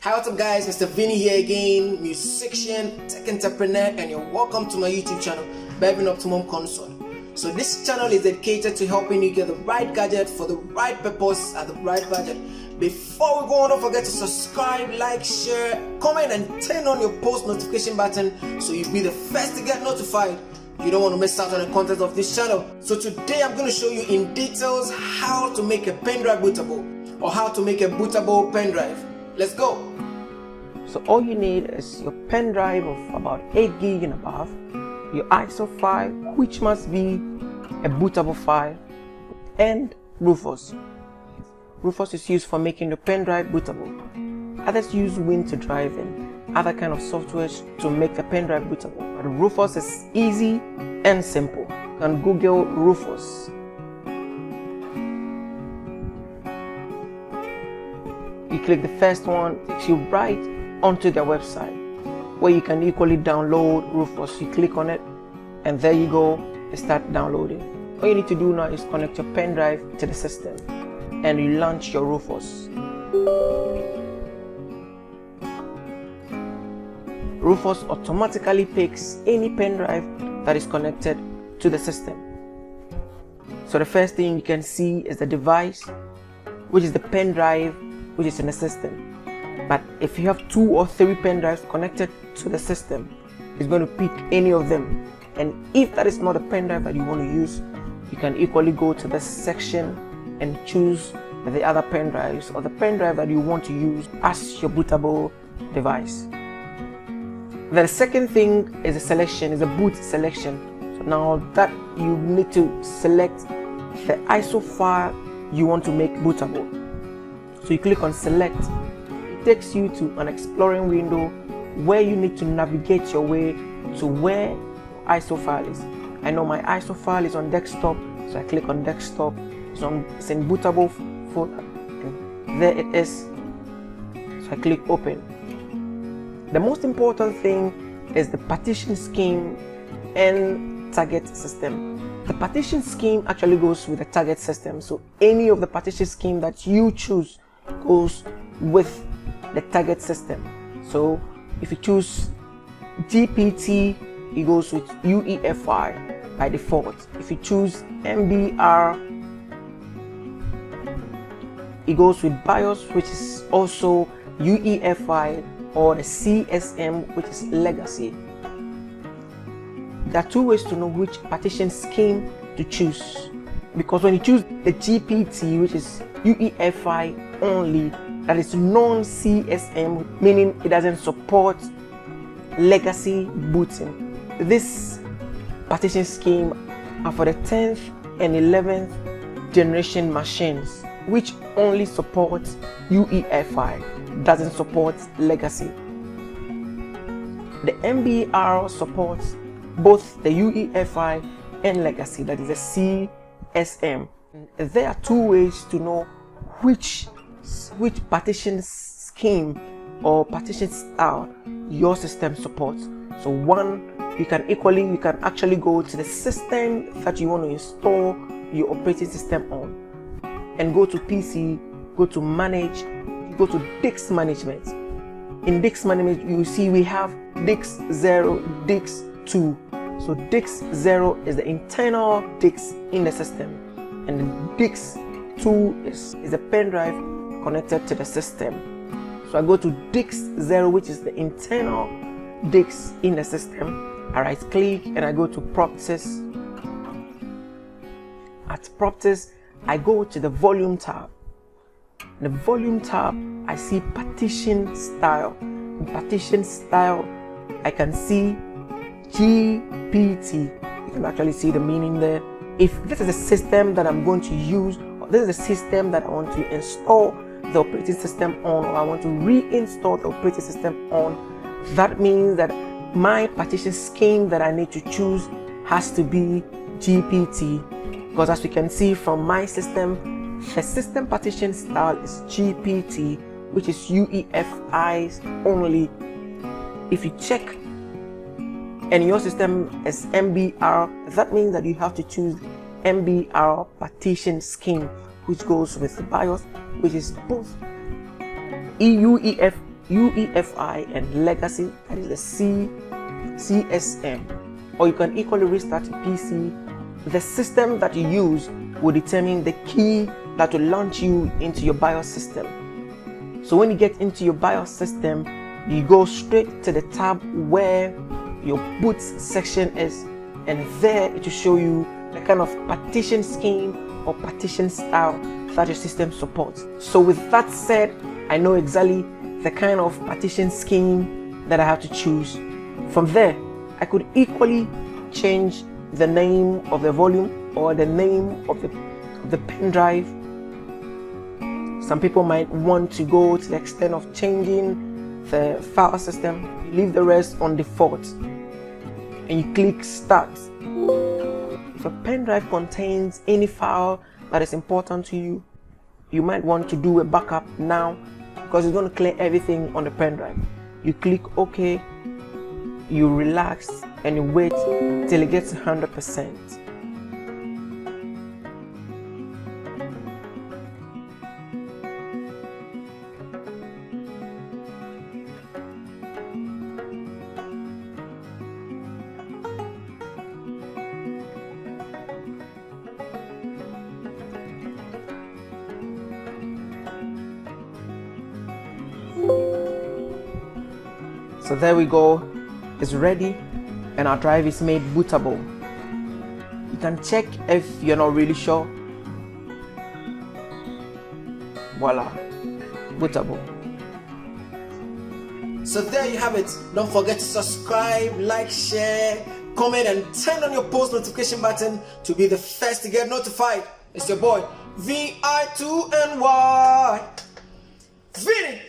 Hi, what's up guys, Mr. Vinny here again, musician, tech entrepreneur, and you're welcome to my YouTube channel, Bervin Optimum Console. So this channel is dedicated to helping you get the right gadget for the right purpose at the right budget. Before we go on, don't forget to subscribe, like, share, comment, and turn on your post notification button so you'll be the first to get notified. You don't want to miss out on the content of this channel. So today I'm going to show you in details how to make a pendrive bootable, or how to make a bootable pendrive. Let's go. So all you need is your pen drive of about 8 gig and above, your ISO file, which must be a bootable file, and Rufus. Rufus is used for making the pen drive bootable. Others use Win to drive and other kind of softwares to make the pen drive bootable. But Rufus is easy and simple. You can Google Rufus. You click the first one, it takes you right onto their website where you can equally download Rufus. You click on it and there you go, it starts downloading. All you need to do now is connect your pen drive to the system and you launch your Rufus. Rufus automatically picks any pen drive that is connected to the system. So the first thing you can see is the device, which is the pen drive which is in the system. But if you have 2 or 3 pen drives connected to the system, it's going to pick any of them. And if that is not a pen drive that you want to use, you can equally go to this section and choose the other pen drives or the pen drive that you want to use as your bootable device. The second thing is a selection, is a boot selection. So now that you need to select the ISO file you want to make bootable. So you click on select. It takes you to an exploring window where you need to navigate your way to where ISO file is. I know my ISO file is on desktop, so I click on desktop. It's in bootable folder, and there it is. So I click open. The most important thing is the partition scheme and target system. The partition scheme actually goes with the target system, so any of the partition scheme that you choose goes with the target system. So if you choose GPT, it goes with UEFI by default. If you choose MBR, it goes with BIOS, which is also UEFI, or the CSM, which is legacy. There are 2 ways to know which partition scheme to choose, because when you choose the GPT, which is UEFI only, that is non-CSM, meaning it doesn't support legacy booting. This partition scheme are for the 10th and 11th generation machines, which only supports UEFI, doesn't support legacy. The MBR supports both the UEFI and legacy, that is the CSM. There are 2 ways to know which partition scheme or partition style your system supports. So one, you can actually go to the system that you want to install your operating system on and go to PC, go to manage, go to disk management. In disk management, you see we have disk 0, disk 2. So disk 0 is the internal disk in the system, and the disk 2 is a pen drive connected to the system. So I go to disk 0, which is the internal disk in the system. I right click and I go to properties. At properties, I go to the volume tab. In the volume tab, I see partition style. In partition style, I can see GPT. You can actually see the meaning there. If this is a system that I'm going to use, or this is a system that I want to install the operating system on, or I want to reinstall the operating system on, that means that my partition scheme that I need to choose has to be GPT, because as we can see from my system, the system partition style is GPT, which is UEFI only. If you check and your system is MBR, that means that you have to choose MBR partition scheme, which goes with the BIOS, which is both UEFI UEFI and legacy, that is the CSM. Or you can equally restart your PC. The system that you use will determine the key that will launch you into your BIOS system. So when you get into your BIOS system, you go straight to the tab where your boot section is, and there it will show you the kind of partition scheme or partition style that your system supports. So with that said, I know exactly the kind of partition scheme that I have to choose. From there, I could equally change the name of the volume or the name of the pen drive. Some people might want to go to the extent of changing the file system. You leave the rest on default and you click start. If a pen drive contains any file that is important to you, you might want to do a backup now because it's going to clear everything on the pen drive. You click OK, you relax and you wait till it gets 100%. So there we go, it's ready and our drive is made bootable. You can check if you're not really sure. Voila, bootable. So there you have it. Don't forget to subscribe, like, share, comment and turn on your post notification button to be the first to get notified. It's your boy VI2NY. Vinny.